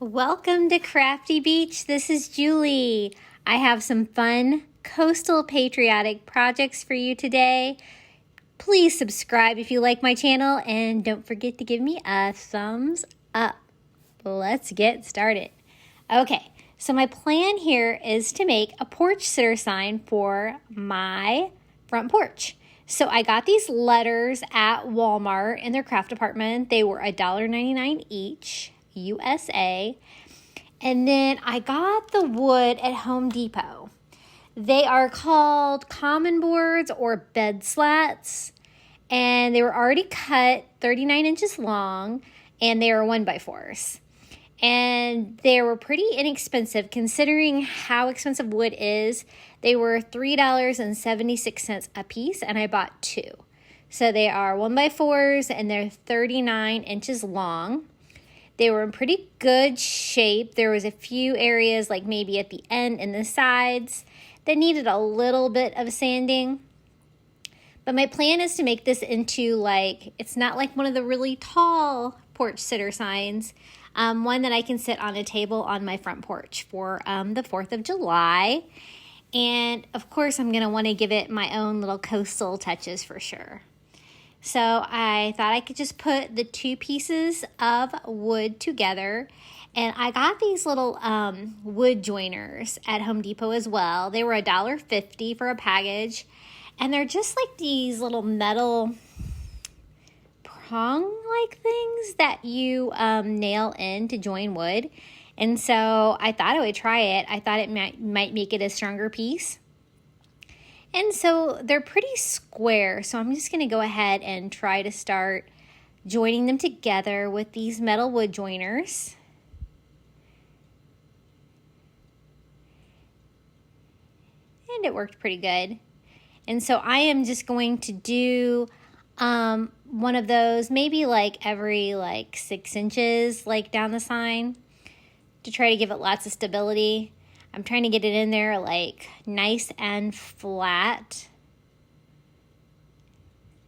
Welcome to Crafty Beach. This is Julie. I have some fun coastal patriotic projects for you today. Please subscribe if you like my channel and don't forget to give me a thumbs up. Let's get started. Okay, so my plan here is to make a porch sitter sign for my front porch. So I got these letters at Walmart in their craft department. They were $1.99 each. USA. And then I got the wood at Home Depot. They are called common boards or bed slats, and they were already cut 39 inches long, and they are 1x4s. And they were pretty inexpensive considering how expensive wood is. They were $3.76 a piece, and I bought two. So they are 1x4s, and they're 39 inches long. They were in pretty good shape. There was a few areas, like maybe at the end and the sides, that needed a little bit of sanding. But my plan is to make this into it's not like one of the really tall porch sitter signs. One that I can sit on a table on my front porch for the 4th of July. And of course, I'm going to want to give it my own little coastal touches for sure. So I thought I could just put the two pieces of wood together. And I got these little wood joiners at Home Depot as well. They were $1.50 for a package. And they're just like these little metal prong-like things that you nail in to join wood. And so I thought I would try it. I thought it might make it a stronger piece. And so they're pretty square, so I'm just going to go ahead and try to start joining them together with these metal wood joiners. And it worked pretty good. And so I am just going to do one of those, maybe every 6 inches down the sign to try to give it lots of stability. I'm trying to get it in there nice and flat.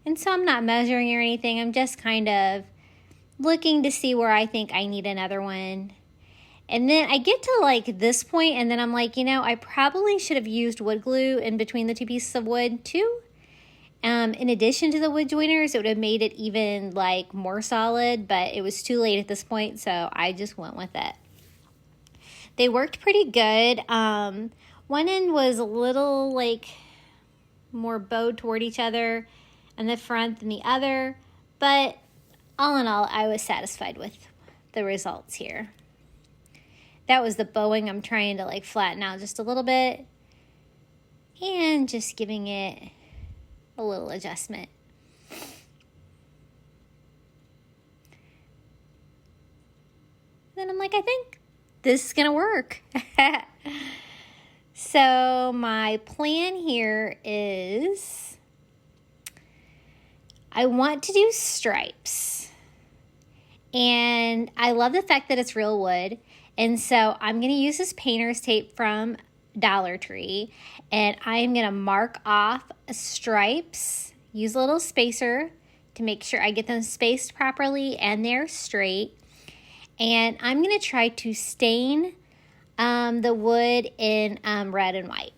And so I'm not measuring or anything. I'm just kind of looking to see where I think I need another one. And then I get to this point and then I'm I probably should have used wood glue in between the two pieces of wood too. In addition to the wood joiners, it would have made it even more solid, but it was too late at this point, so I just went with it. They worked pretty good. One end was a little more bowed toward each other in the front than the other, but all in all, I was satisfied with the results here. That was the bowing. I'm trying to flatten out just a little bit and just giving it a little adjustment. Then I'm I think this is gonna work. So my plan here is I want to do stripes, and I love the fact that it's real wood, and so I'm gonna use this painter's tape from Dollar Tree, and I am gonna mark off stripes, use a little spacer to make sure I get them spaced properly and they're straight. And I'm going to try to stain the wood in red and white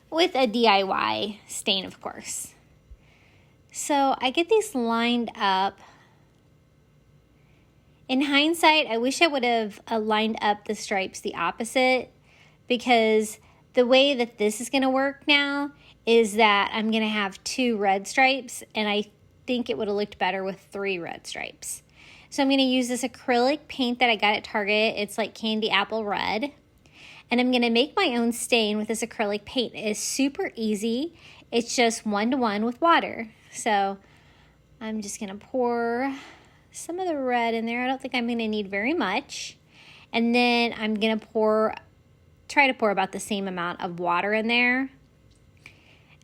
with a DIY stain, of course. So I get these lined up. In hindsight, I wish I would have lined up the stripes the opposite, because the way that this is going to work now is that I'm going to have 2 red stripes, and I think it would have looked better with 3 red stripes. So I'm going to use this acrylic paint that I got at Target. It's candy apple red. And I'm going to make my own stain with this acrylic paint. It's super easy. It's just 1-to-1 with water. So I'm just going to pour some of the red in there. I don't think I'm going to need very much. And then I'm going to try to pour about the same amount of water in there.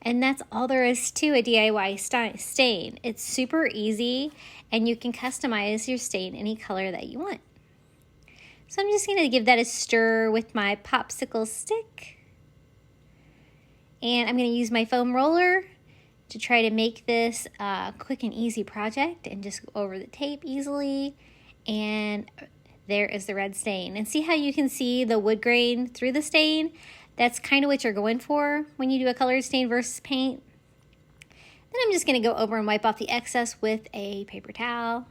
And that's all there is to a DIY stain. It's super easy, and you can customize your stain any color that you want. So I'm just going to give that a stir with my popsicle stick. And I'm going to use my foam roller to try to make this a quick and easy project and just go over the tape easily. And there is the red stain. And see how you can see the wood grain through the stain? That's kind of what you're going for when you do a colored stain versus paint. Then I'm just going to go over and wipe off the excess with a paper towel.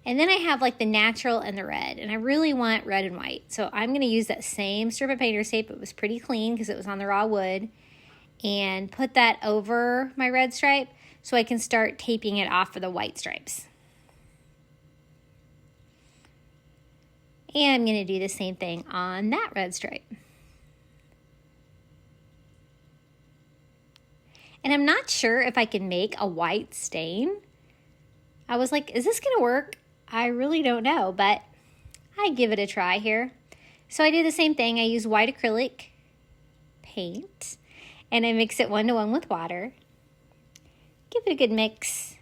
And then I have like the natural and the red, and I really want red and white. So I'm going to use that same strip of painter's tape. It was pretty clean because it was on the raw wood, and put that over my red stripe so I can start taping it off for the white stripes. And I'm going to do the same thing on that red stripe. And I'm not sure if I can make a white stain. I was like, is this going to work? I really don't know, but I give it a try here. So I do the same thing. I use white acrylic paint, and I mix it 1-to-1 with water. Give it a good mix.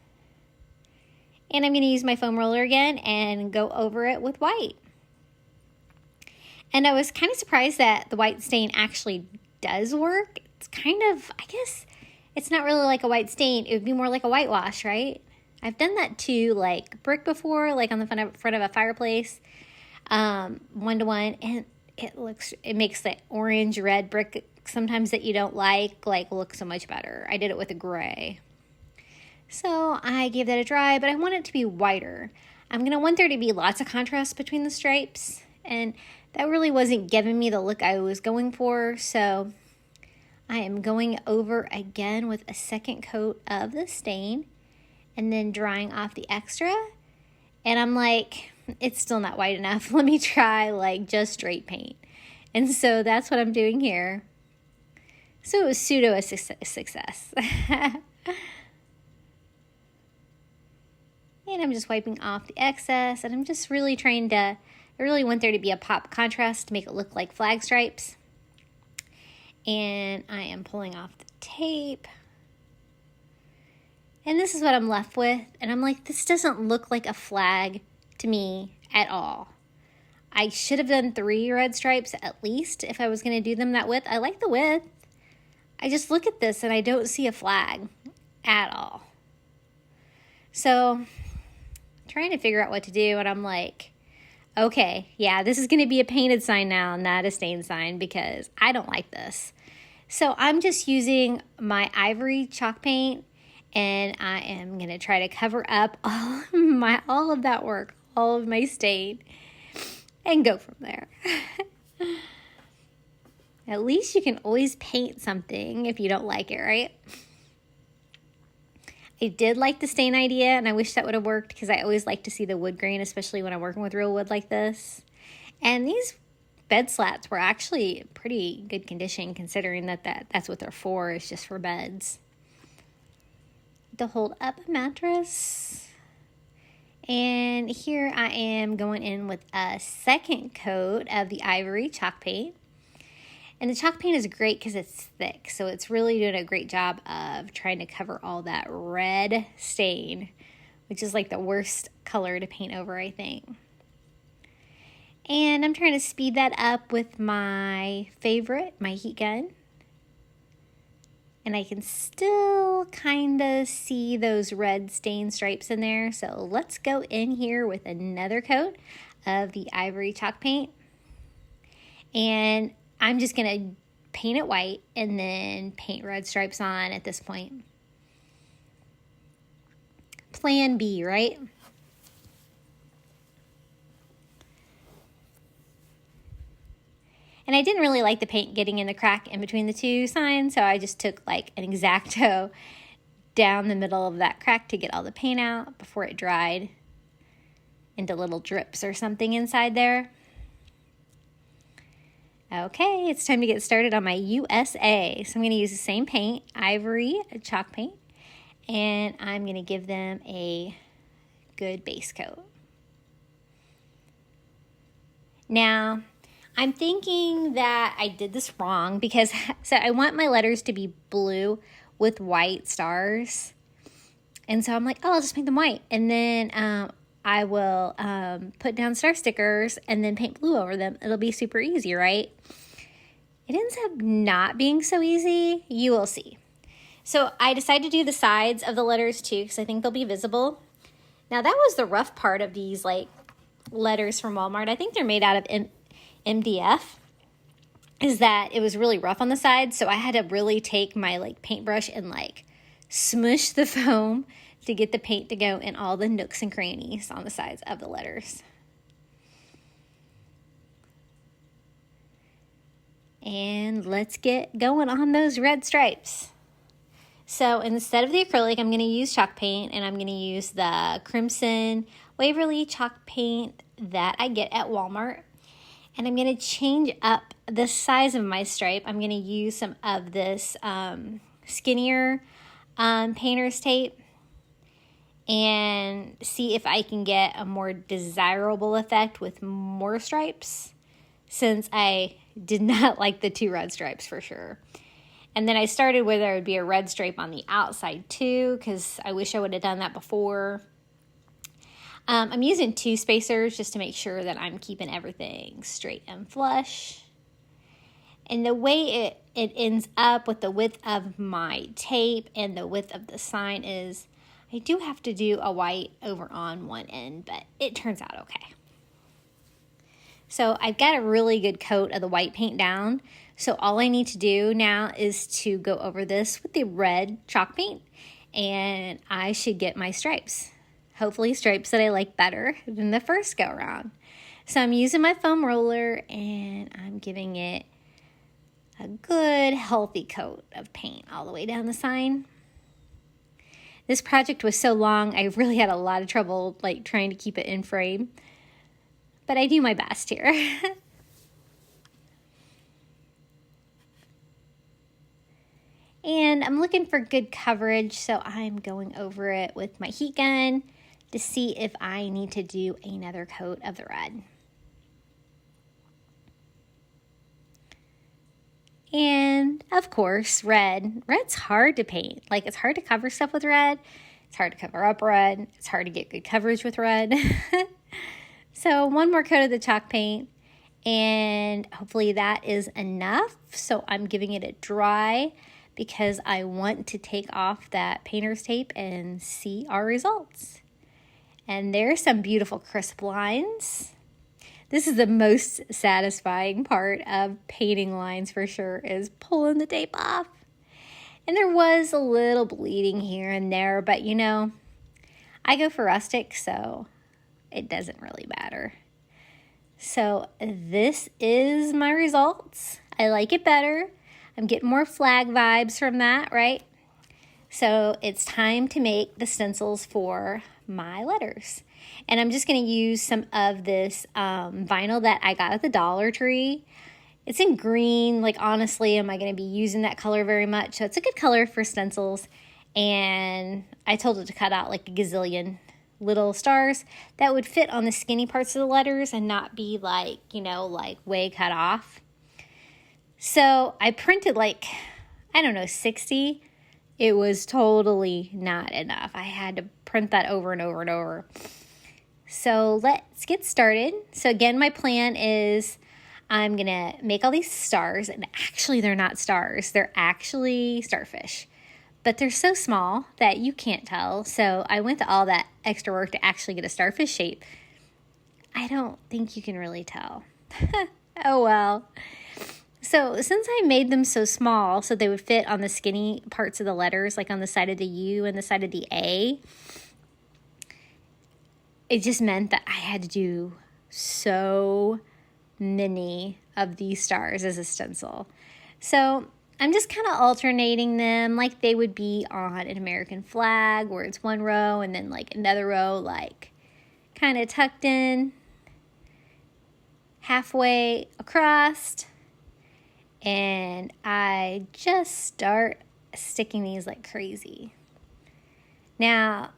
And I'm going to use my foam roller again and go over it with white. And I was kind of surprised that the white stain actually does work. It's kind of, I guess, it's not really like a white stain. It would be more like a whitewash, right? I've done that too, like brick before, like on the front of a fireplace, 1-to-1, and it makes the orange red brick sometimes that you don't like look so much better. I did it with a gray. So I gave that a try, but I want it to be whiter. I'm going to want there to be lots of contrast between the stripes, and that really wasn't giving me the look I was going for, so I am going over again with a second coat of the stain and then drying off the extra. And I'm like, it's still not white enough. Let me try like just straight paint. And so that's what I'm doing here. So it was pseudo a success. And I'm just wiping off the excess, and I'm just really trying to, I really want there to be a pop contrast to make it look like flag stripes. And I am pulling off the tape. And this is what I'm left with. And I'm like, this doesn't look like a flag to me at all. I should have done 3 red stripes at least if I was going to do them that width. I like the width. I just look at this and I don't see a flag at all. So, trying to figure out what to do, and I'm like, okay, yeah, this is going to be a painted sign now, not a stained sign, because I don't like this. So I'm just using my ivory chalk paint, and I am going to try to cover up all of that work, all of my stain, and go from there. At least you can always paint something if you don't like it, right? I did like the stain idea, and I wish that would have worked because I always like to see the wood grain, especially when I'm working with real wood like this. And these bed slats were actually pretty good condition considering that's what they're for, is just for beds. To hold up a mattress. And here I am going in with a second coat of the ivory chalk paint. And the chalk paint is great because it's thick, so it's really doing a great job of trying to cover all that red stain, which is like the worst color to paint over, I think. And I'm trying to speed that up with my favorite, my heat gun. And I can still kind of see those red stain stripes in there, so let's go in here with another coat of the ivory chalk paint. And I'm just going to paint it white and then paint red stripes on at this point. Plan B, right? And I didn't really like the paint getting in the crack in between the two signs, so I just took like an X-Acto down the middle of that crack to get all the paint out before it dried into little drips or something inside there. Okay, it's time to get started on my USA. So I'm going to use the same paint, ivory chalk paint, and I'm going to give them a good base coat. Now, I'm thinking that I did this wrong because so I want my letters to be blue with white stars. And so I'm like, oh, I'll just paint them white. And then I will put down star stickers and then paint blue over them. It'll be super easy, right? It ends up not being so easy. You will see. So I decided to do the sides of the letters too because I think they'll be visible. Now that was the rough part of these like letters from Walmart. I think they're made out of MDF. Is that it was really rough on the side, so I had to really take my like paintbrush and like smush the foam to get the paint to go in all the nooks and crannies on the sides of the letters. And let's get going on those red stripes. So instead of the acrylic, I'm going to use chalk paint, and I'm going to use the Crimson Waverly chalk paint that I get at Walmart. And I'm going to change up the size of my stripe. I'm going to use some of this skinnier painter's tape and see if I can get a more desirable effect with more stripes, since I did not like the 2 red stripes for sure. And then I started where there would be a red stripe on the outside too, because I wish I would have done that before. I'm using 2 spacers just to make sure that I'm keeping everything straight and flush. And the way it ends up with the width of my tape and the width of the sign is I do have to do a white over on one end, but it turns out okay. So I've got a really good coat of the white paint down. So all I need to do now is to go over this with the red chalk paint, and I should get my stripes. Hopefully stripes that I like better than the first go around. So I'm using my foam roller, and I'm giving it a good healthy coat of paint all the way down the sign. This project was so long, I really had a lot of trouble like trying to keep it in frame, but I do my best here. And I'm looking for good coverage, so I'm going over it with my heat gun to see if I need to do another coat of the red. And of course, red. Red's hard to paint. Like, it's hard to cover stuff with red. It's hard to cover up red. It's hard to get good coverage with red. So one more coat of the chalk paint, and hopefully that is enough. So I'm giving it a dry because I want to take off that painter's tape and see our results. And there's some beautiful crisp lines. This is the most satisfying part of painting lines for sure, is pulling the tape off. And there was a little bleeding here and there, but you know, I go for rustic, so it doesn't really matter. So this is my results. I like it better. I'm getting more flag vibes from that, right? So it's time to make the stencils for my letters. And I'm just going to use some of this vinyl that I got at the Dollar Tree. It's in green. Like, honestly, am I going to be using that color very much? So it's a good color for stencils. And I told it to cut out like a gazillion little stars that would fit on the skinny parts of the letters and not be like, you know, like way cut off. So I printed like, I don't know, 60. It was totally not enough. I had to print that over and over and over. So let's get started. So again, my plan is I'm going to make all these stars. And actually, they're not stars. They're actually starfish. But they're so small that you can't tell. So I went to all that extra work to actually get a starfish shape. I don't think you can really tell. Oh, well. So since I made them so small so they would fit on the skinny parts of the letters, like on the side of the U and the side of the A, it just meant that I had to do so many of these stars as a stencil. So I'm just kind of alternating them like they would be on an American flag, where it's one row and then like another row like kind of tucked in halfway across. And I just start sticking these like crazy. Now,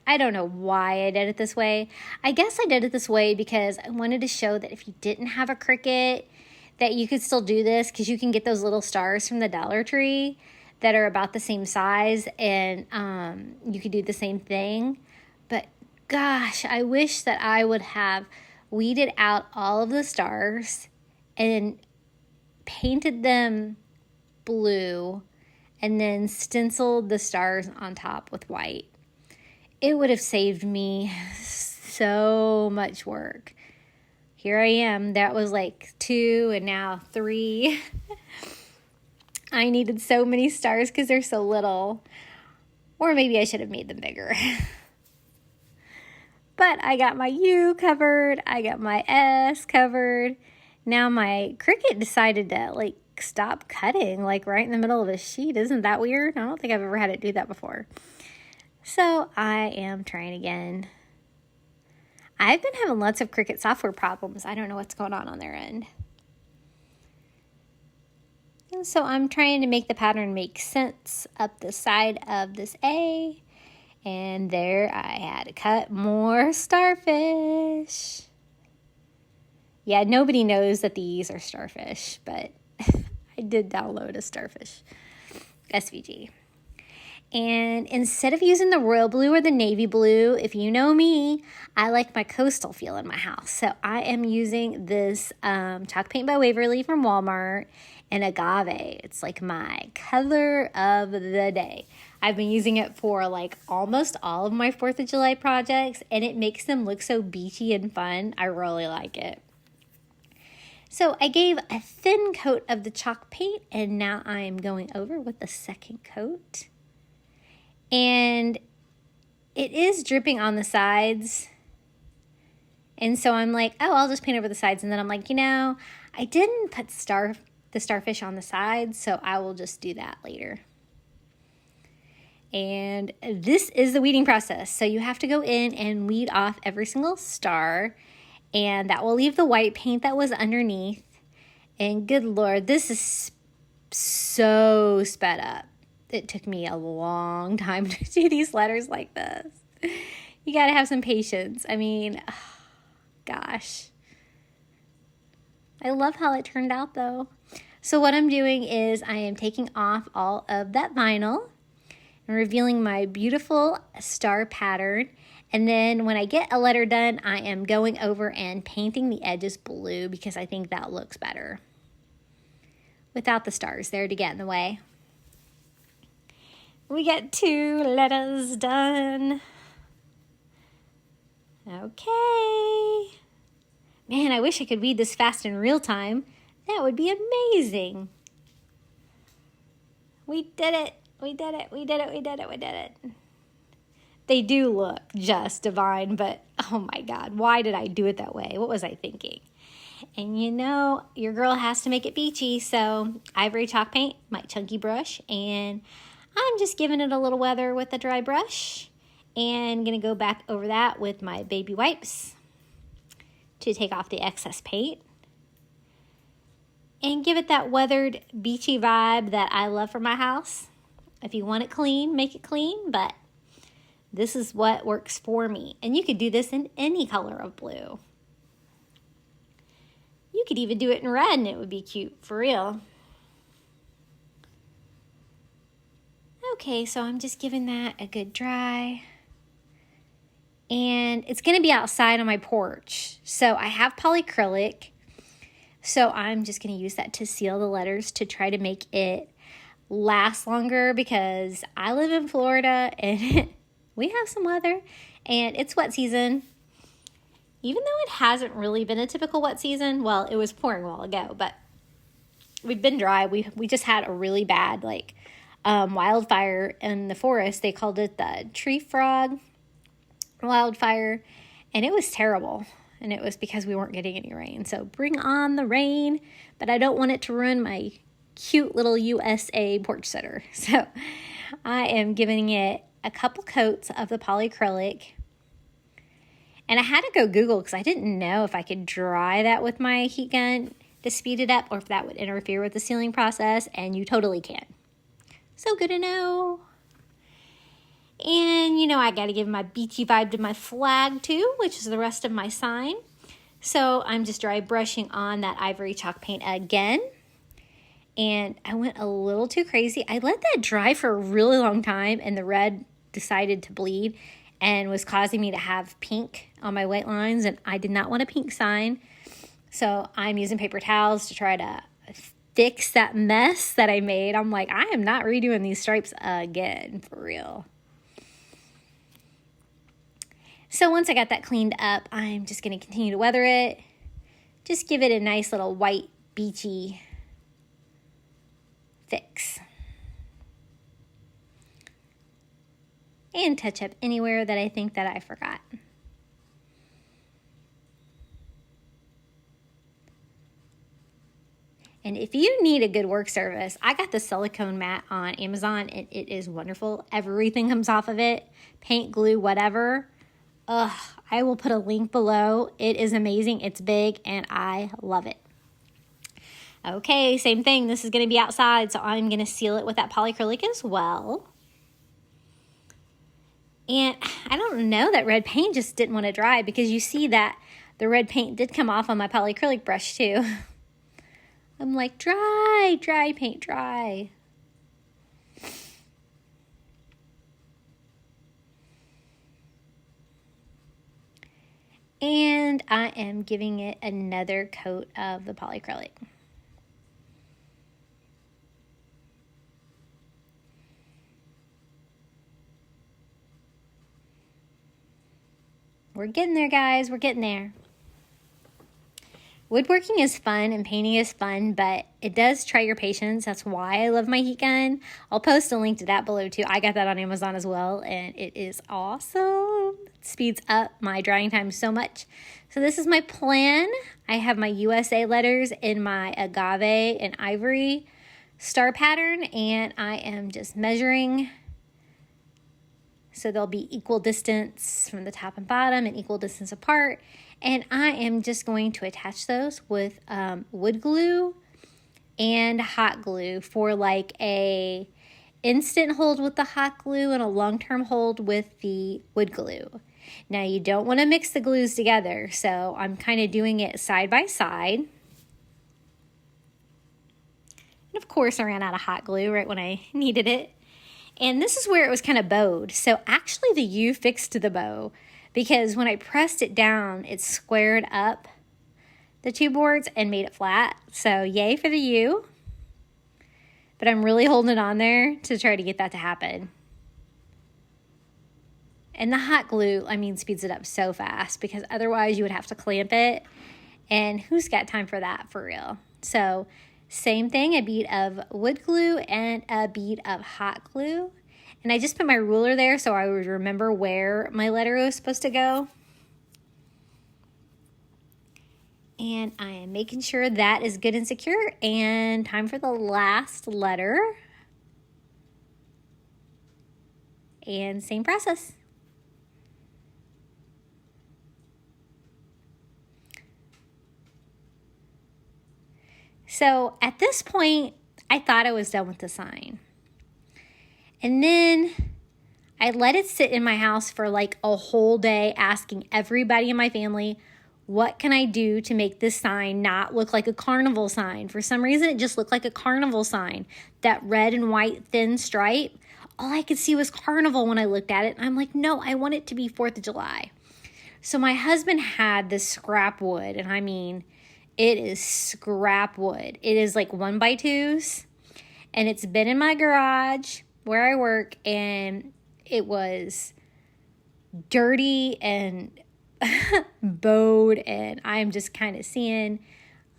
I don't know why I did it this way. I guess I did it this way because I wanted to show that if you didn't have a Cricut, that you could still do this, because you can get those little stars from the Dollar Tree that are about the same size, and you could do the same thing. But gosh, I wish that I would have weeded out all of the stars and painted them blue and then stenciled the stars on top with white. it would have saved me so much work. Here I am. That was like 2 and now 3. I needed so many stars because they're so little. Or maybe I should have made them bigger. But I got my U covered. I got my S covered. Now my Cricut decided to like stop cutting like right in the middle of the sheet. Isn't that weird? I don't think I've ever had it do that before. So I am trying again. I've been having lots of Cricut software problems. I don't know what's going on their end. And so I'm trying to make the pattern make sense up the side of this A. And there I had to cut more starfish. Yeah, nobody knows that these are starfish, but I did download a starfish SVG. And instead of using the royal blue or the navy blue, if you know me, I like my coastal feel in my house. So I am using this chalk paint by Waverly from Walmart in agave. It's like my color of the day. I've been using it for like almost all of my 4th of July projects, and it makes them look so beachy and fun. I really like it. So I gave a thin coat of the chalk paint, and now I am going over with the second coat. And it is dripping on the sides. And so I'm like, oh, I'll just paint over the sides. And then I'm like, I didn't put the starfish on the sides, so I will just do that later. And this is the weeding process. So you have to go in and weed off every single star. And that will leave the white paint that was underneath. And good Lord, this is so sped up. It took me a long time to do these letters like this. You got to have some patience. I mean, oh, gosh. I love how it turned out though. So what I'm doing is I am taking off all of that vinyl and revealing my beautiful star pattern. And then when I get a letter done, I am going over and painting the edges blue because I think that looks better without the stars there to get in the way. We got 2 letters done. Okay. Man, I wish I could weed this fast in real time. That would be amazing. We did it. We did it. We did it. We did it. We did it. They do look just divine, but oh my God, why did I do it that way? What was I thinking? And your girl has to make it beachy, so ivory chalk paint, my chunky brush, and I'm just giving it a little weather with a dry brush and going to go back over that with my baby wipes to take off the excess paint and give it that weathered beachy vibe that I love for my house. If you want it clean, make it clean, but this is what works for me. And you could do this in any color of blue. You could even do it in red and it would be cute, for real. Okay, so I'm just giving that a good dry. And it's going to be outside on my porch. So I have polycrylic. So I'm just going to use that to seal the letters to try to make it last longer because I live in Florida and we have some weather and it's wet season. Even though it hasn't really been a typical wet season, well, it was pouring a while ago, but we've been dry. We just had a really bad wildfire in the forest. They called it the tree frog wildfire, and it was terrible. And it was because we weren't getting any rain. So bring on the rain, but I don't want it to ruin my cute little USA porch sitter. So I am giving it a couple coats of the polycrylic. And I had to go Google because I didn't know if I could dry that with my heat gun to speed it up or if that would interfere with the sealing process, and you totally can. So good to know. And, I got to give my beachy vibe to my flag too, which is the rest of my sign. So I'm just dry brushing on that ivory chalk paint again. And I went a little too crazy. I let that dry for a really long time and the red decided to bleed and was causing me to have pink on my white lines, and I did not want a pink sign. So I'm using paper towels to try to fix that mess that I made. I'm like, I am not redoing these stripes again, for real. So once I got that cleaned up, I'm just going to continue to weather it. Just give it a nice little white, beachy fix. And touch up anywhere that I think that I forgot. And if you need a good work surface, I got the silicone mat on Amazon, and it is wonderful. Everything comes off of it, paint, glue, whatever. Ugh, I will put a link below. It is amazing. It's big, and I love it. Okay, same thing. This is going to be outside, so I'm going to seal it with that polycrylic as well. And I don't know, that red paint just didn't want to dry, because you see that the red paint did come off on my polycrylic brush too. I'm like, dry, paint, dry. And I am giving it another coat of the polycrylic. We're getting there, guys. We're getting there. Woodworking is fun and painting is fun, but it does try your patience. That's why I love my heat gun. I'll post a link to that below too. I got that on Amazon as well, and it is awesome. It speeds up my drying time so much. So this is my plan. I have my USA letters in my agave and ivory star pattern, and I am just measuring. So they'll be equal distance from the top and bottom and equal distance apart. And I am just going to attach those with wood glue and hot glue for like a instant hold with the hot glue and a long-term hold with the wood glue. Now you don't want to mix the glues together, so I'm kind of doing it side by side. And of course I ran out of hot glue right when I needed it. And this is where it was kind of bowed. So actually the U fixed the bow, because when I pressed it down, it squared up the two boards and made it flat. So yay for the U. But I'm really holding it on there to try to get that to happen. And the hot glue, I mean, speeds it up so fast, because otherwise you would have to clamp it. And who's got time for that, for real? So same thing, a bead of wood glue and a bead of hot glue. And I just put my ruler there so I would remember where my letter was supposed to go. And I am making sure that is good and secure. And time for the last letter. And same process. So at this point, I thought I was done with the sign. And then I let it sit in my house for like a whole day, asking everybody in my family, what can I do to make this sign not look like a carnival sign? For some reason, it just looked like a carnival sign. That red and white thin stripe, all I could see was carnival when I looked at it. And I'm like, no, I want it to be 4th of July. So my husband had this scrap wood, and I mean, it is scrap wood. It is like 1x2s, and it's been in my garage where I work, and it was dirty and bowed, and I'm just kind of seeing,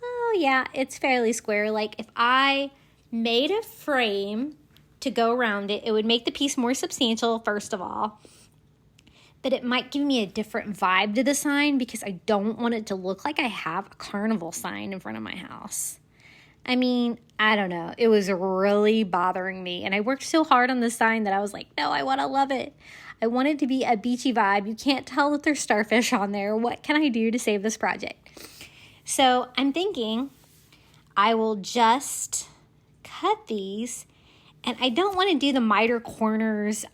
oh yeah, it's fairly square. Like if I made a frame to go around it, it would make the piece more substantial, first of all, but it might give me a different vibe to the sign, because I don't want it to look like I have a carnival sign in front of my house. I mean, I don't know. It was really bothering me. And I worked so hard on this sign that I was like, no, I want to love it. I want it to be a beachy vibe. You can't tell that there's starfish on there. What can I do to save this project? So I'm thinking I will just cut these. And I don't want to do the miter corners.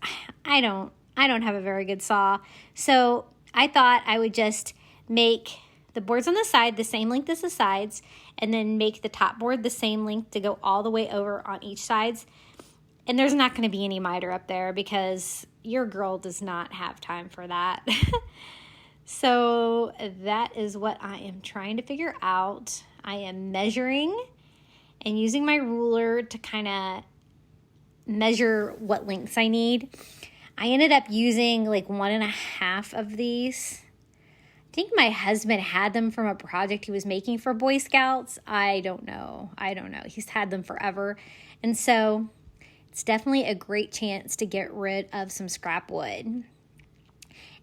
I don't have a very good saw. So I thought I would just make the boards on the side the same length as the sides, and then make the top board the same length to go all the way over on each sides. And there's not going to be any miter up there, because your girl does not have time for that. So that is what I am trying to figure out. I am measuring and using my ruler to kind of measure what lengths I need. I ended up using like 1.5 of these. I think my husband had them from a project he was making for Boy Scouts. I don't know. He's had them forever. And so it's definitely a great chance to get rid of some scrap wood.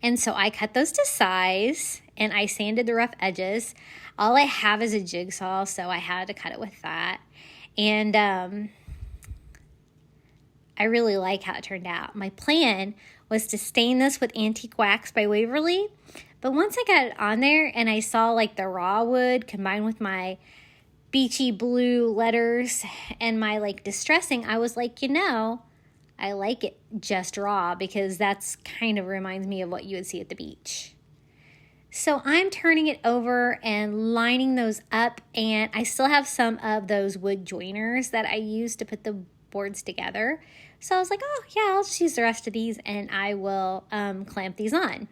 And so I cut those to size and I sanded the rough edges. All I have is a jigsaw, so I had to cut it with that. And I really like how it turned out. My plan was to stain this with Antique Wax by Waverly. But once I got it on there and I saw like the raw wood combined with my beachy blue letters and my like distressing, I was like, I like it just raw because that's kind of reminds me of what you would see at the beach. So I'm turning it over and lining those up, and I still have some of those wood joiners that I used to put the boards together. So I was like, oh yeah, I'll just use the rest of these and I will clamp these on.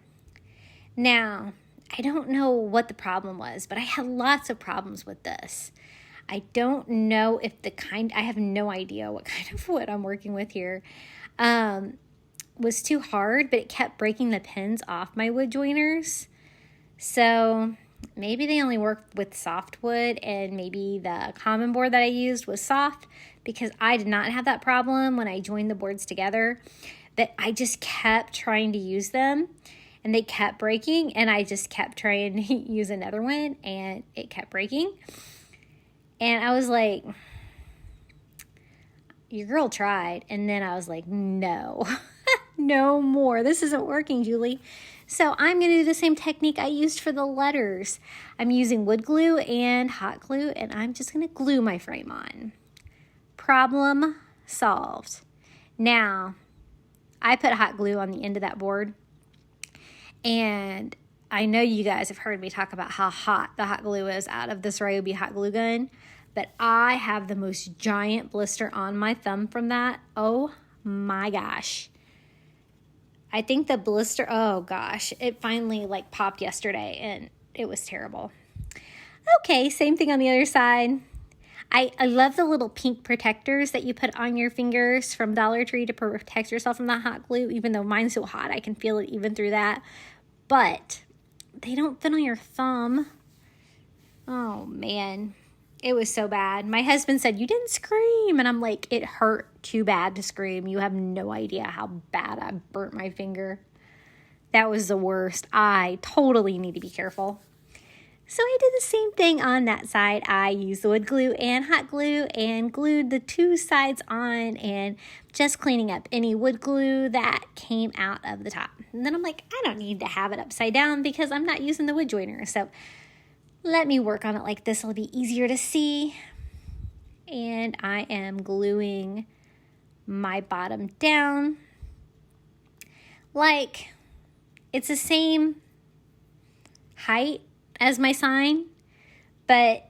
Now, I don't know what the problem was, but I had lots of problems with this. I don't know if I have no idea what kind of wood I'm working with here, was too hard, but it kept breaking the pins off my wood joiners. So maybe they only work with soft wood, and maybe the common board that I used was soft, because I did not have that problem when I joined the boards together, that I just kept trying to use them and they kept breaking, and I just kept trying to use another one and it kept breaking. And I was like, your girl tried. And then I was like, no, no more. This isn't working, Julie. So I'm going to do the same technique I used for the letters. I'm using wood glue and hot glue, and I'm just going to glue my frame on. Problem solved. Now, I put hot glue on the end of that board, and I know you guys have heard me talk about how hot the hot glue is out of this Ryobi hot glue gun, but I have the most giant blister on my thumb from that. Oh my gosh. I think the blister, oh gosh, it finally like popped yesterday and it was terrible. Okay, same thing on the other side. I love the little pink protectors that you put on your fingers from Dollar Tree to protect yourself from the hot glue. Even though mine's so hot, I can feel it even through that. But they don't fit on your thumb. Oh man, it was so bad. My husband said, you didn't scream. And I'm like, it hurt too bad to scream. You have no idea how bad I burnt my finger. That was the worst. I totally need to be careful. So I did the same thing on that side. I used the wood glue and hot glue and glued the two sides on, and just cleaning up any wood glue that came out of the top. And then I'm like, I don't need to have it upside down because I'm not using the wood joiner. So let me work on it like this. It'll be easier to see. And I am gluing my bottom down. Like, it's the same height as my sign, but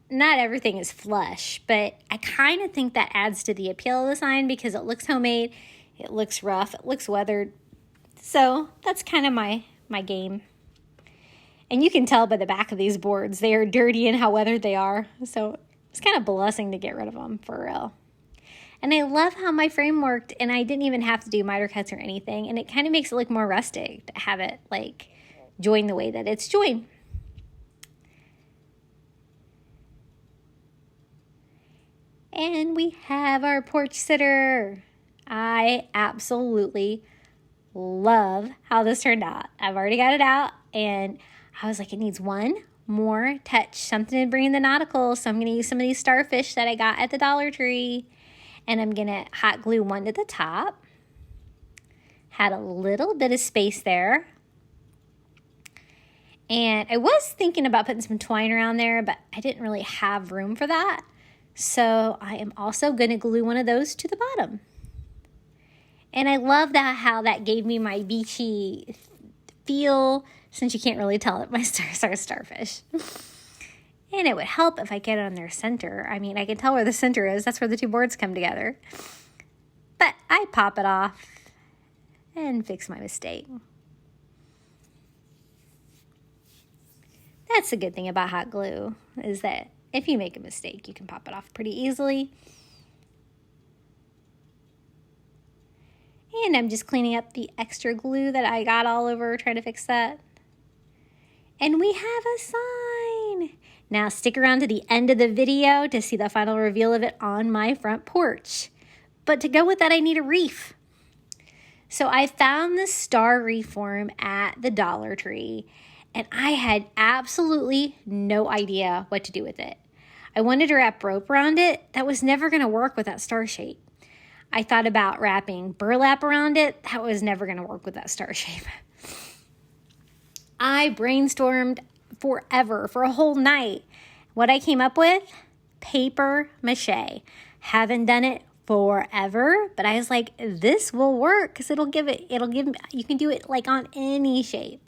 not everything is flush. But I kind of think that adds to the appeal of the sign because it looks homemade, it looks rough, it looks weathered. So that's kind of my game. And you can tell by the back of these boards, they are dirty and how weathered they are. So it's kind of a blessing to get rid of them, for real. And I love how my frame worked, and I didn't even have to do miter cuts or anything. And it kind of makes it look more rustic to have it like join the way that it's joined. And we have our porch sitter. I absolutely love how this turned out. I've already got it out, and I was like, it needs one more touch, something to bring in the nautical. So I'm going to use some of these starfish that I got at the Dollar Tree, and I'm going to hot glue one to the top. Had a little bit of space there. And I was thinking about putting some twine around there, but I didn't really have room for that. So I am also going to glue one of those to the bottom. And I love that how that gave me my beachy feel, since you can't really tell that my stars are starfish. And it would help if I get it on their center. I mean, I can tell where the center is. That's where the two boards come together. But I pop it off and fix my mistake. That's the good thing about hot glue, is that if you make a mistake, you can pop it off pretty easily. And I'm just cleaning up the extra glue that I got all over trying to fix that. And we have a sign. Now stick around to the end of the video to see the final reveal of it on my front porch. But to go with that, I need a wreath. So I found this star wreath form at the Dollar Tree, and I had absolutely no idea what to do with it. I wanted to wrap rope around it. That was never going to work with that star shape. I thought about wrapping burlap around it. That was never going to work with that star shape. I brainstormed forever, for a whole night. What I came up with? Paper mache. Haven't done it forever, but I was like, this will work because you can do it like on any shape.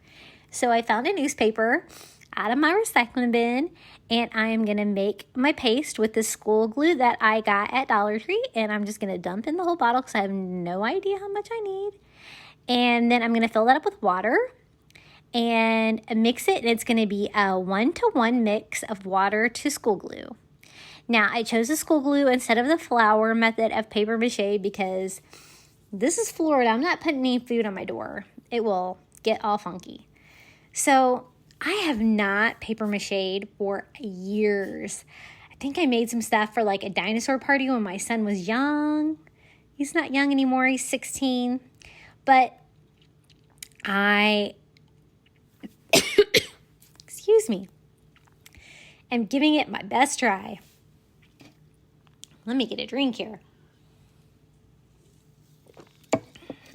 So I found a newspaper out of my recycling bin, and I am going to make my paste with this school glue that I got at Dollar Tree, and I'm just going to dump in the whole bottle because I have no idea how much I need. And then I'm going to fill that up with water and mix it, and it's going to be a 1-to-1 mix of water to school glue. Now, I chose the school glue instead of the flour method of paper mache because this is Florida. I'm not putting any food on my door. It will get all funky. So I have not paper mached for years. I think I made some stuff for like a dinosaur party when my son was young. He's not young anymore. He's 16. But I, excuse me, am giving it my best try. Let me get a drink here.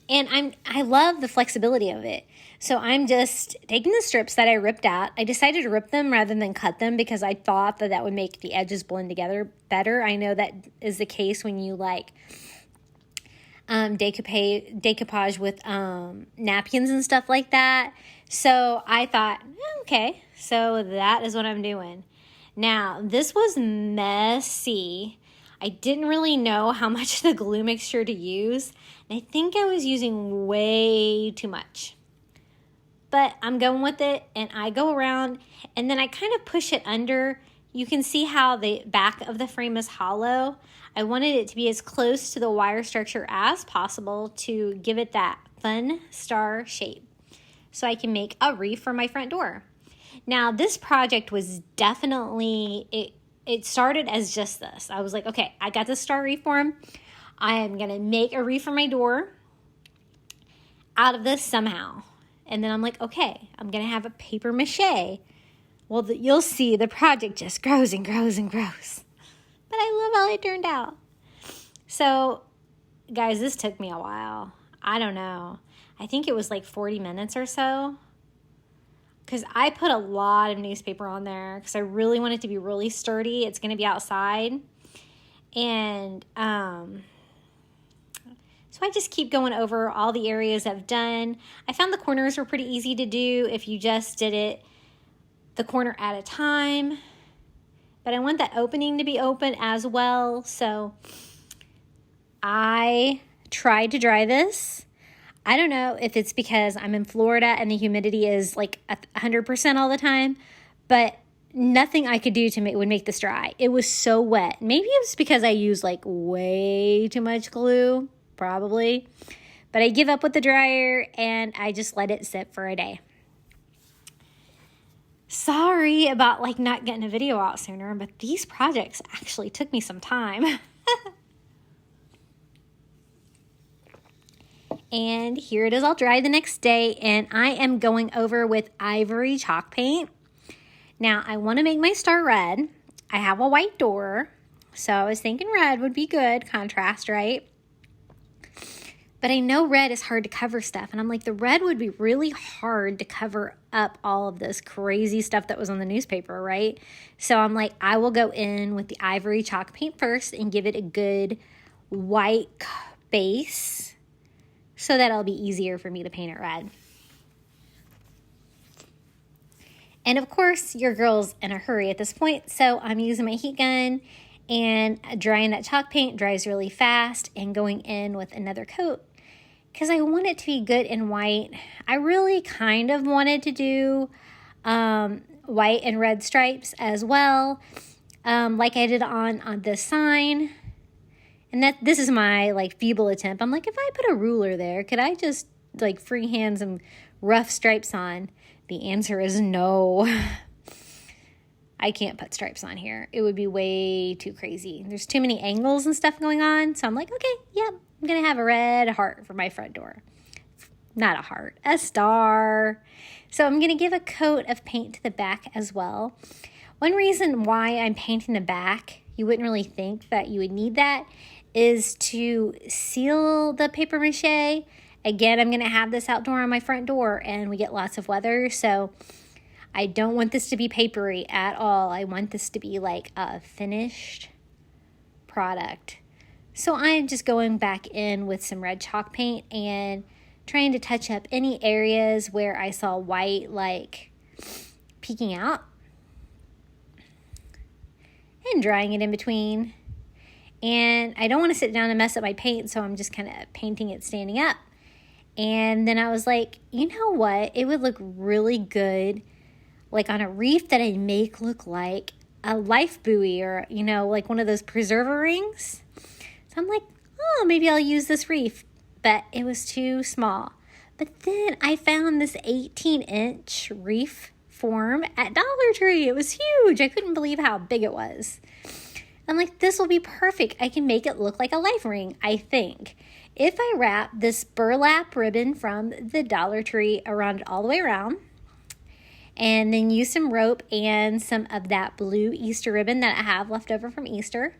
And I love the flexibility of it. So I'm just taking the strips that I ripped out. I decided to rip them rather than cut them because I thought that would make the edges blend together better. I know that is the case when you like decoupage with napkins and stuff like that. So I thought, okay, so that is what I'm doing. Now, this was messy. I didn't really know how much of the glue mixture to use, and I think I was using way too much. But I'm going with it, and I go around, and then I kind of push it under. You can see how the back of the frame is hollow. I wanted it to be as close to the wire structure as possible to give it that fun star shape, so I can make a wreath for my front door. Now, this project was definitely, it started as just this. I was like, okay, I got this star wreath form. I am going to make a wreath for my door out of this somehow. And then I'm like, okay, I'm going to have a paper mache. Well, you'll see the project just grows and grows and grows. But I love how it turned out. So, guys, this took me a while. I don't know. I think it was like 40 minutes or so. Because I put a lot of newspaper on there because I really want it to be really sturdy. It's going to be outside. And so I just keep going over all the areas I've done. I found the corners were pretty easy to do if you just did it the corner at a time. But I want that opening to be open as well. So I tried to dry this. I don't know if it's because I'm in Florida and the humidity is like 100% all the time, but nothing I could do would make this dry. It was so wet. Maybe it was because I used like way too much glue, probably. But I give up with the dryer and I just let it sit for a day. Sorry about like not getting a video out sooner, but these projects actually took me some time. And here it is all dry the next day, and I am going over with ivory chalk paint. Now, I want to make my star red. I have a white door, so I was thinking red would be good, contrast, right? But I know red is hard to cover stuff, and I'm like, the red would be really hard to cover up all of this crazy stuff that was on the newspaper, right? So I'm like, I will go in with the ivory chalk paint first and give it a good white base, so that it'll be easier for me to paint it red. And of course, your girl's in a hurry at this point, so I'm using my heat gun and drying that chalk paint. Dries really fast, and going in with another coat because I want it to be good and white. I really kind of wanted to do white and red stripes as well, like I did on this sign. And this is my like feeble attempt. I'm like, if I put a ruler there, could I just like freehand some rough stripes on? The answer is no. I can't put stripes on here. It would be way too crazy. There's too many angles and stuff going on. So I'm like, okay, yep, I'm going to have a red heart for my front door. Not a heart, a star. So I'm going to give a coat of paint to the back as well. One reason why I'm painting the back, you wouldn't really think that you would need that, is to seal the paper mache. Again, I'm going to have this outdoor on my front door and we get lots of weather. So I don't want this to be papery at all. I want this to be like a finished product. So I'm just going back in with some red chalk paint and trying to touch up any areas where I saw white like peeking out and drying it in between. And I don't want to sit down and mess up my paint, so I'm just kind of painting it standing up. And then I was like, you know what? It would look really good like on a wreath that I make look like a life buoy or, you know, like one of those preserver rings. So I'm like, oh, maybe I'll use this wreath. But it was too small. But then I found this 18-inch wreath form at Dollar Tree. It was huge. I couldn't believe how big it was. I'm like, this will be perfect. I can make it look like a life ring, I think. If I wrap this burlap ribbon from the Dollar Tree around it all the way around, and then use some rope and some of that blue Easter ribbon that I have left over from Easter.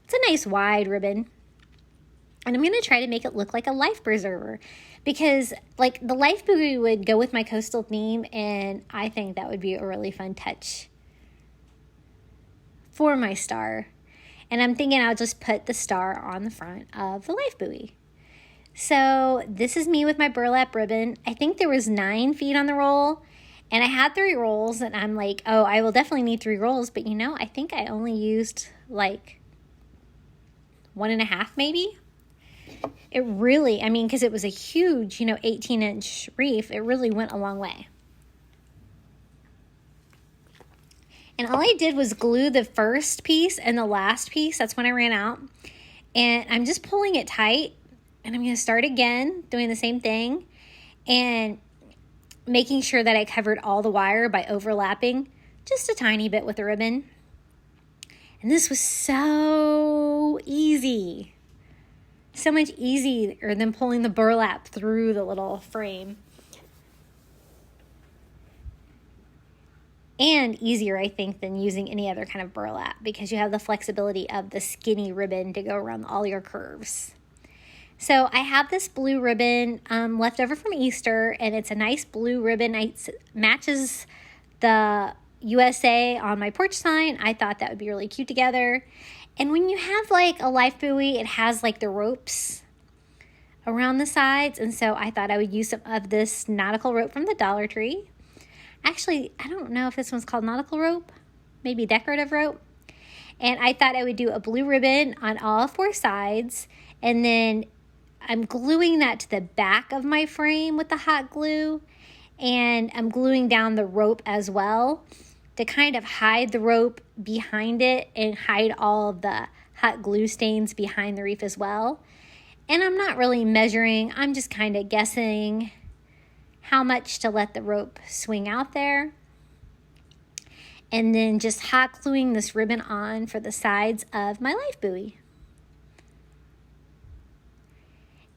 It's a nice wide ribbon. And I'm going to try to make it look like a life preserver because like the life buoy would go with my coastal theme, and I think that would be a really fun touch for my star. And I'm thinking I'll just put the star on the front of the life buoy. So this is me with my burlap ribbon. I think there was 9 feet on the roll. And I had 3 rolls, and I'm like, oh, I will definitely need 3 rolls. But, you know, I think I only used like 1.5 maybe. It really, I mean, because it was a huge, you know, 18-inch wreath, it really went a long way. And all I did was glue the first piece and the last piece. That's when I ran out. And I'm just pulling it tight. And I'm going to start again, doing the same thing. And making sure that I covered all the wire by overlapping just a tiny bit with the ribbon. And this was so easy. So much easier than pulling the burlap through the little frame. And easier, I think, than using any other kind of burlap because you have the flexibility of the skinny ribbon to go around all your curves. So I have this blue ribbon left over from Easter, and it's a nice blue ribbon. It matches the USA on my porch sign. I thought that would be really cute together. And when you have like a life buoy, it has like the ropes around the sides. And so I thought I would use some of this nautical rope from the Dollar Tree. Actually, I don't know if this one's called nautical rope, maybe decorative rope. And I thought I would do a blue ribbon on all 4 sides, and then I'm gluing that to the back of my frame with the hot glue, and I'm gluing down the rope as well to kind of hide the rope behind it and hide all of the hot glue stains behind the wreath as well. And I'm not really measuring, I'm just kind of guessing how much to let the rope swing out there. And then just hot gluing this ribbon on for the sides of my life buoy.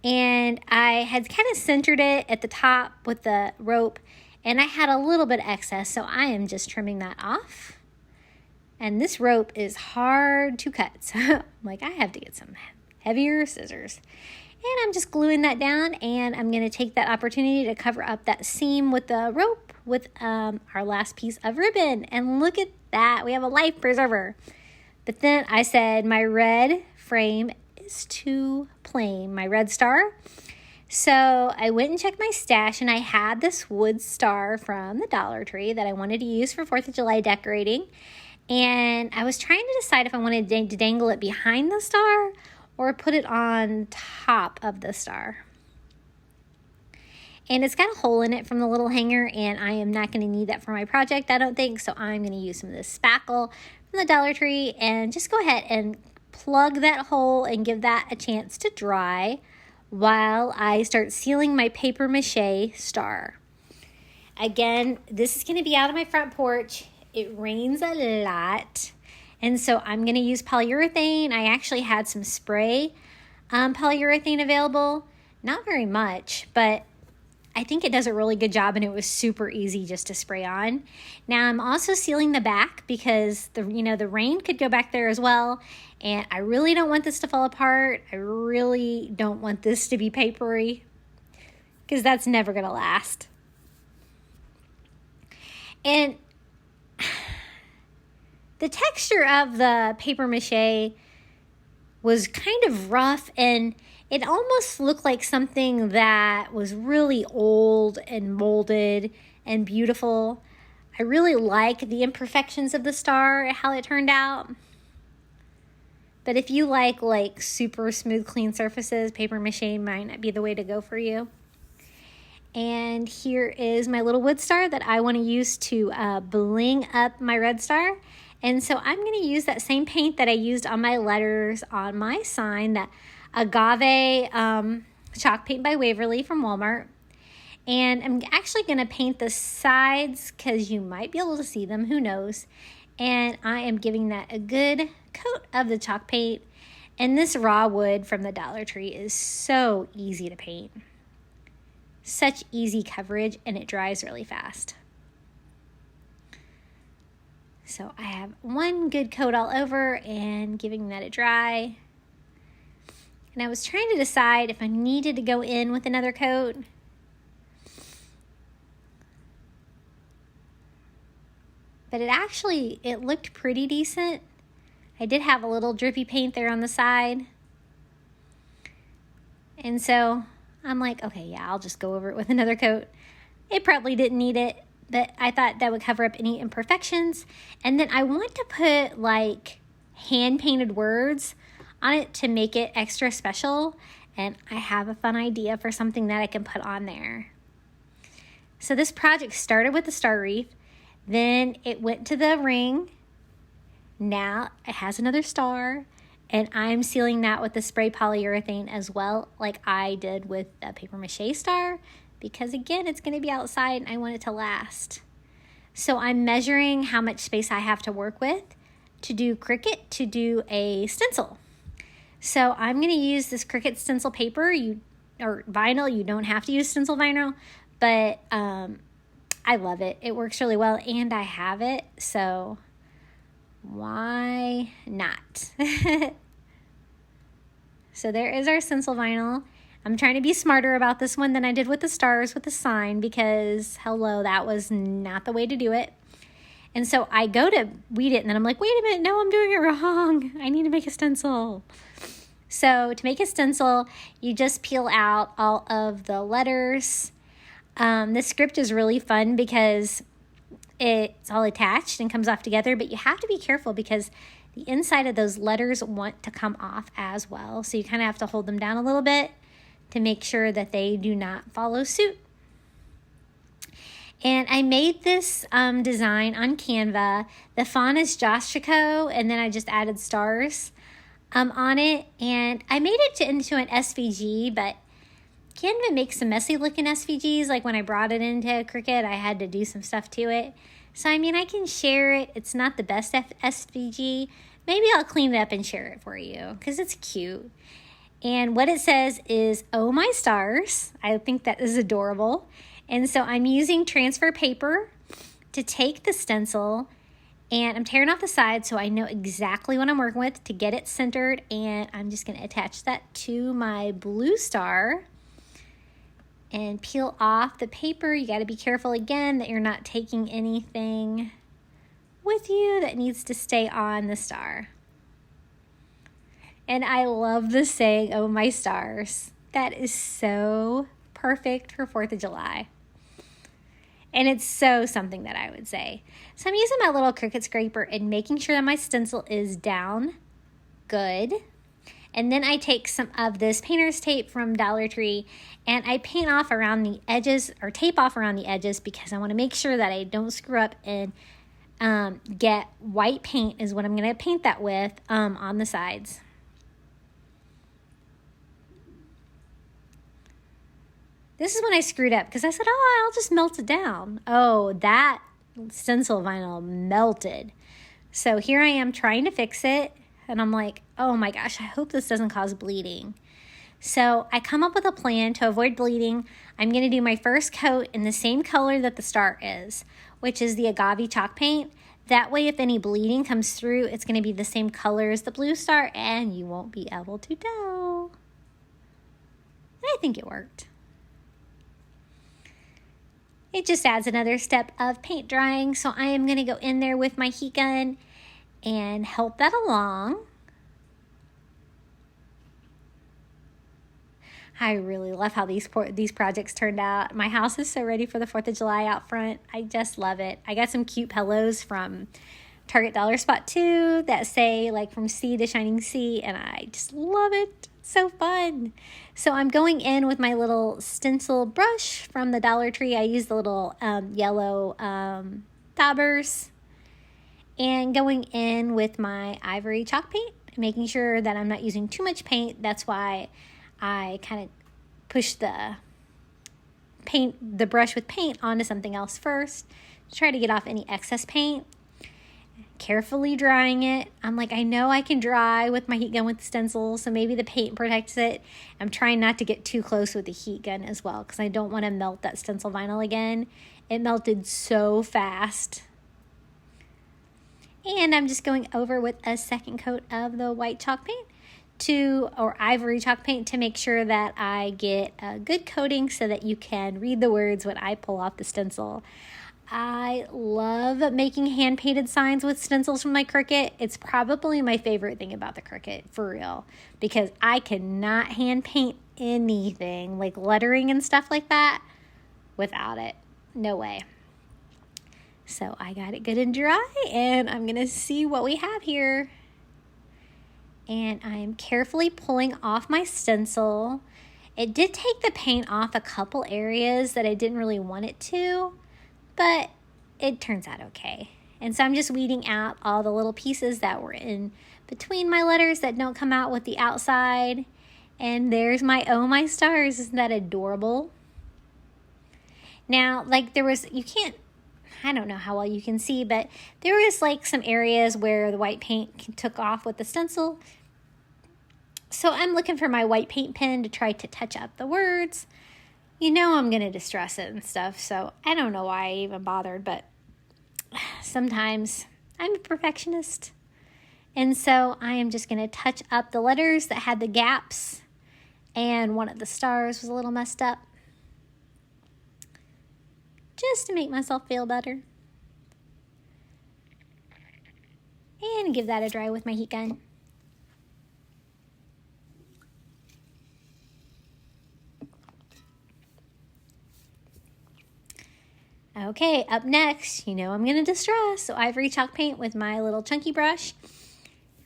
And I had kind of centered it at the top with the rope, and I had a little bit excess, so I am just trimming that off. And this rope is hard to cut, so I'm like, I have to get some heavier scissors. And I'm just gluing that down, and I'm going to take that opportunity to cover up that seam with the rope with our last piece of ribbon. And look at that, we have a life preserver. But then I said my red frame is too plain, my red star. So I went and checked my stash, and I had this wood star from the Dollar Tree that I wanted to use for 4th of July decorating. And I was trying to decide if I wanted to dangle it behind the star or put it on top of the star. And it's got a hole in it from the little hanger, and I am not going to need that for my project, I don't think. So I'm going to use some of this spackle from the Dollar Tree and just go ahead and plug that hole and give that a chance to dry while I start sealing my paper mache star. Again, this is going to be out of my front porch. It rains a lot, and so I'm going to use polyurethane. I actually had some spray polyurethane available. Not very much, but I think it does a really good job, and it was super easy just to spray on. Now I'm also sealing the back because the rain could go back there as well, and I really don't want this to fall apart. I really don't want this to be papery because that's never going to last. And the texture of the paper mache was kind of rough, and it almost looked like something that was really old and molded and beautiful. I really like the imperfections of the star, how it turned out. But if you like super smooth, clean surfaces, paper mache might not be the way to go for you. And here is my little wood star that I want to use to bling up my red star. And so I'm going to use that same paint that I used on my letters on my sign, that agave chalk paint by Waverly from Walmart. And I'm actually going to paint the sides because you might be able to see them, who knows. And I am giving that a good coat of the chalk paint. And this raw wood from the Dollar Tree is so easy to paint. Such easy coverage, and it dries really fast. So I have one good coat all over and giving that a dry. And I was trying to decide if I needed to go in with another coat. But it looked pretty decent. I did have a little drippy paint there on the side. And so I'm like, okay, yeah, I'll just go over it with another coat. It probably didn't need it, but I thought that would cover up any imperfections. And then I want to put like hand-painted words on it to make it extra special. And I have a fun idea for something that I can put on there. So this project started with the star wreath. Then it went to the ring. Now it has another star. And I'm sealing that with the spray polyurethane as well, like I did with the paper mache star, because again, it's going to be outside and I want it to last. So I'm measuring how much space I have to work with to do Cricut, to do a stencil. So I'm going to use this Cricut stencil paper, or vinyl. You don't have to use stencil vinyl, but I love it. It works really well, and I have it, so why not? So there is our stencil vinyl. I'm trying to be smarter about this one than I did with the stars with the sign, because hello, that was not the way to do it. And so I go to weed it, and then I'm like, wait a minute, no, I'm doing it wrong. I need to make a stencil. So to make a stencil, you just peel out all of the letters. This script is really fun because it's all attached and comes off together, but you have to be careful because the inside of those letters want to come off as well. So you kind of have to hold them down a little bit to make sure that they do not follow suit. And I made this design on Canva. The font is Jostrico, and then I just added stars on it. And I made it into an SVG, but Canva makes some messy looking SVGs. Like when I brought it into Cricut, I had to do some stuff to it. So, I mean, I can share it. It's not the best SVG. Maybe I'll clean it up and share it for you because it's cute. And what it says is, oh, my stars. I think that is adorable. And so I'm using transfer paper to take the stencil, and I'm tearing off the side so I know exactly what I'm working with to get it centered. And I'm just going to attach that to my blue star and peel off the paper. You got to be careful again that you're not taking anything with you that needs to stay on the star. And I love the saying, oh, my stars. That is so perfect for 4th of July. And it's so something that I would say. So I'm using my little Cricut scraper and making sure that my stencil is down good. And then I take some of this painter's tape from Dollar Tree and I paint off around the edges, or tape off around the edges, because I want to make sure that I don't screw up and get white paint is what I'm going to paint that with on the sides. This is when I screwed up because I said, oh, I'll just melt it down. Oh, that stencil vinyl melted. So here I am trying to fix it, and I'm like, oh my gosh, I hope this doesn't cause bleeding. So I come up with a plan to avoid bleeding. I'm going to do my first coat in the same color that the star is, which is the agave chalk paint. That way, if any bleeding comes through, it's going to be the same color as the blue star, and you won't be able to tell. I think it worked. It just adds another step of paint drying, so I am going to go in there with my heat gun and help that along. I really love how these projects turned out. My house is so ready for the 4th of July out front. I just love it. I got some cute pillows from Target Dollar Spot too that say like from sea to shining sea, and I just love it. It's so fun. So I'm going in with my little stencil brush from the Dollar Tree. I use the little yellow daubers, and going in with my ivory chalk paint, making sure that I'm not using too much paint. That's why I kind of push the brush with paint onto something else first to try to get off any excess paint. Carefully drying it. I'm like, I know I can dry with my heat gun with the stencil, so maybe the paint protects it. I'm trying not to get too close with the heat gun as well because I don't want to melt that stencil vinyl again. It melted so fast. And I'm just going over with a second coat of the white chalk paint or ivory chalk paint to make sure that I get a good coating so that you can read the words when I pull off the stencil. I love making hand-painted signs with stencils from my Cricut. It's probably my favorite thing about the Cricut, for real, because I cannot hand paint anything like lettering and stuff like that without it. No way. So I got it good and dry, and I'm going to see what we have here. And I am carefully pulling off my stencil. It did take the paint off a couple areas that I didn't really want it to, but it turns out okay. And so I'm just weeding out all the little pieces that were in between my letters that don't come out with the outside. And there's my Oh My Stars. Isn't that adorable? Now, like I don't know how well you can see, but there was like some areas where the white paint took off with the stencil. So I'm looking for my white paint pen to try to touch up the words. You know I'm going to distress it and stuff, so I don't know why I even bothered, but sometimes I'm a perfectionist. And so I am just going to touch up the letters that had the gaps, and one of the stars was a little messed up, just to make myself feel better. And give that a dry with my heat gun. Okay, up next, I'm going to distress. So ivory chalk paint with my little chunky brush.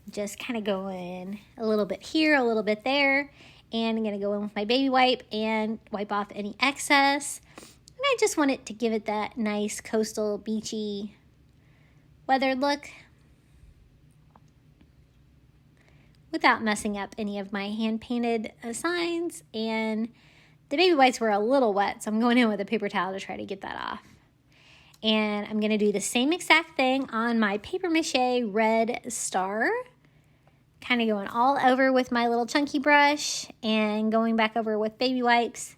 Just kind of going a little bit here, a little bit there. And I'm going to go in with my baby wipe and wipe off any excess. And I just want it to give it that nice coastal, beachy, weathered look without messing up any of my hand-painted signs. And the baby wipes were a little wet, so I'm going in with a paper towel to try to get that off. And I'm going to do the same exact thing on my paper mache red star. Kind of going all over with my little chunky brush and going back over with baby wipes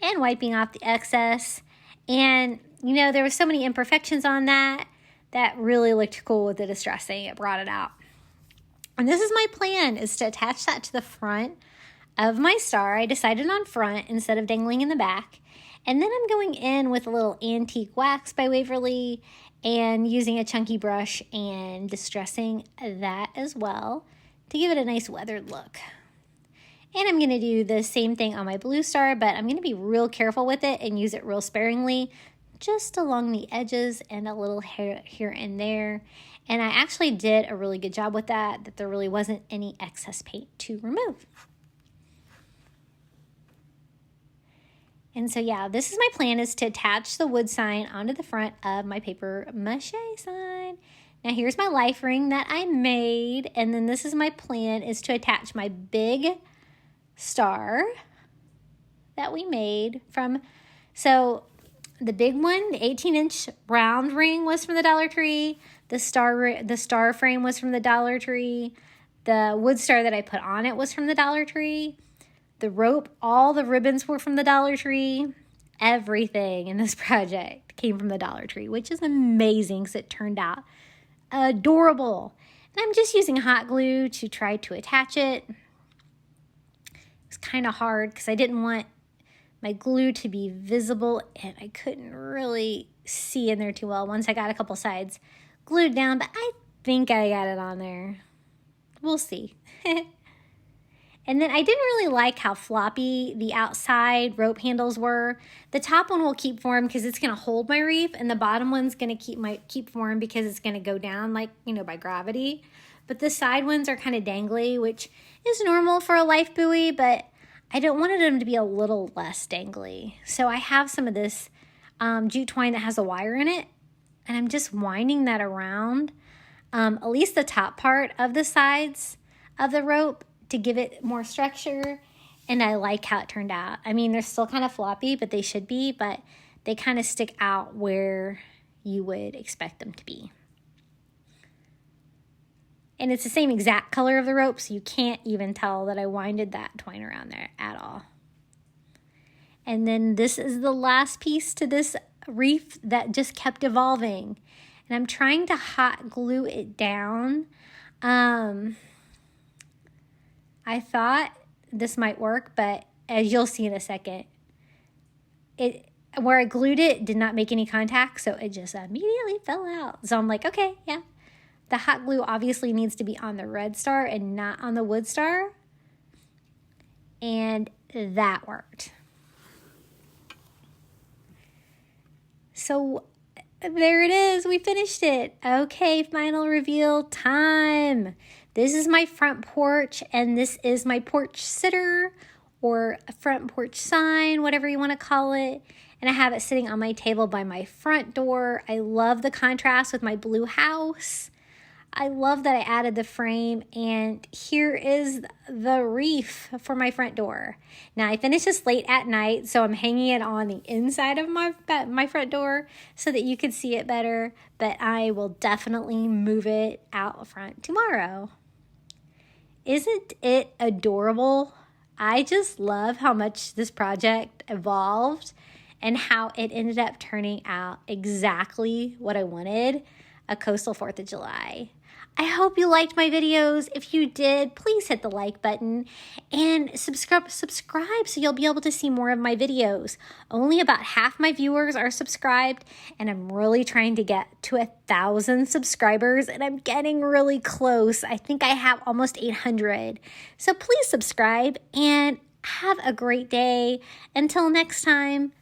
and wiping off the excess. And, there were so many imperfections on that really looked cool with the distressing. It brought it out. And this is my plan, is to attach that to the front of my star. I decided on front instead of dangling in the back. And then I'm going in with a little antique wax by Waverly and using a chunky brush and distressing that as well to give it a nice weathered look. And I'm going to do the same thing on my blue star, but I'm going to be real careful with it and use it real sparingly, just along the edges and a little hair here and there. And I actually did a really good job with that there really wasn't any excess paint to remove. And so, yeah, this is my plan, is to attach the wood sign onto the front of my paper mache sign. Now, here's my life ring that I made. And then this is my plan, is to attach my big star that we made from, so the big one, the 18-inch round ring was from the Dollar Tree. The star frame was from the Dollar Tree. The wood star that I put on it was from the Dollar Tree. The rope, all the ribbons were from the Dollar Tree. Everything in this project came from the Dollar Tree, which is amazing because it turned out adorable. And I'm just using hot glue to try to attach it. It's kind of hard because I didn't want my glue to be visible and I couldn't really see in there too well once I got a couple sides glued down, but I think I got it on there. We'll see. And then I didn't really like how floppy the outside rope handles were. The top one will keep form because it's going to hold my wreath, and the bottom one's going to keep form because it's going to go down like, by gravity. But the side ones are kind of dangly, which is normal for a life buoy, but I don't want them to be a little less dangly. So I have some of this jute twine that has a wire in it, and I'm just winding that around, at least the top part of the sides of the rope, to give it more structure, and I like how it turned out. I mean, they're still kind of floppy, but they should be, but they kind of stick out where you would expect them to be. And it's the same exact color of the rope, so you can't even tell that I winded that twine around there at all. And then this is the last piece to this wreath that just kept evolving. And I'm trying to hot glue it down. I thought this might work, but as you'll see in a second, where I glued it did not make any contact, so it just immediately fell out. So I'm like, okay, yeah. The hot glue obviously needs to be on the red star and not on the wood star. And that worked. So there it is. We finished it. Okay, final reveal time. This is my front porch, and this is my porch sitter or a front porch sign, whatever you want to call it. And I have it sitting on my table by my front door. I love the contrast with my blue house. I love that I added the frame, and here is the wreath for my front door. Now, I finished this late at night, so I'm hanging it on the inside of my front door so that you could see it better, but I will definitely move it out front tomorrow. Isn't it adorable? I just love how much this project evolved and how it ended up turning out exactly what I wanted, a coastal 4th of July. I hope you liked my videos. If you did, please hit the like button and subscribe so you'll be able to see more of my videos. Only about half my viewers are subscribed, and I'm really trying to get to 1,000 subscribers, and I'm getting really close. I think I have almost 800. So please subscribe and have a great day. Until next time.